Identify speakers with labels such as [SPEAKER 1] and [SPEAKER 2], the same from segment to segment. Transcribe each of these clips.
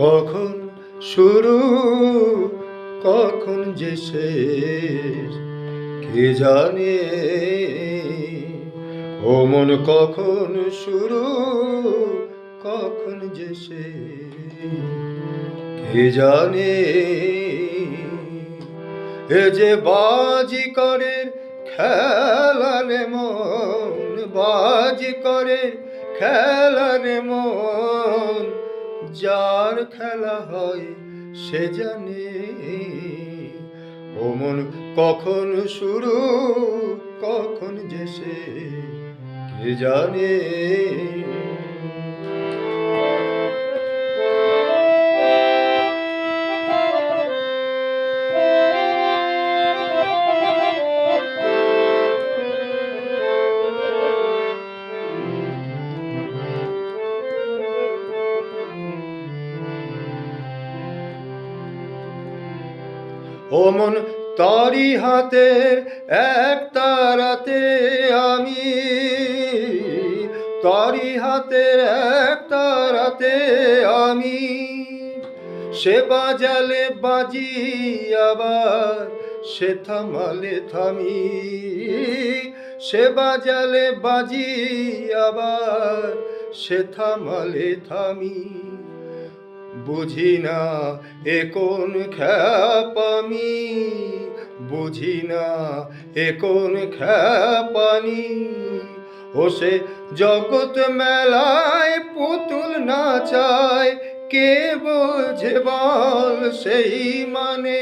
[SPEAKER 1] কখন শুরু কখন যে শেষ কে জানে। ও মন কখন শুরু কখন যে শেষ কে জানে। এ যে বাজিকরের খেলা রে মন, বাজিকরের খেলা রে মন, যার খেলা হয় সে জানে। ও মন কখন শুরু কখন যে শেষ কে জানে। ও মন তারি হাতের এক তারাতে আমি, তারি হাতের এক তারাতে আমি, সে বাজালে বাজি আবার সে থামালে থামি, সে বাজালে বাজি আবার সে থামালে থামি। বুঝি না এ কোন খ্যাপামি, বুঝি না এ কোন খ্যাপানি। ও সে জগৎ মেলায় পুতুল নাচায়, কে বোঝে বল সেই মানে।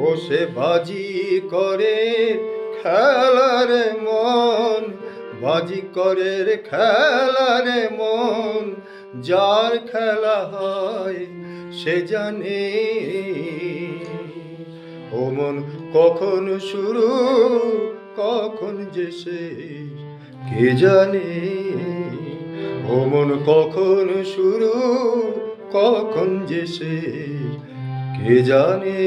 [SPEAKER 1] ও সে বাজি করে খেলার মন, বাজি করে খেলার মন, যার খেলা হয় সে জানে। ও মন কখন শুরু কখন যে শেষ কে জানে। ও মন কখন শুরু কখন যে শেষ কে জানে।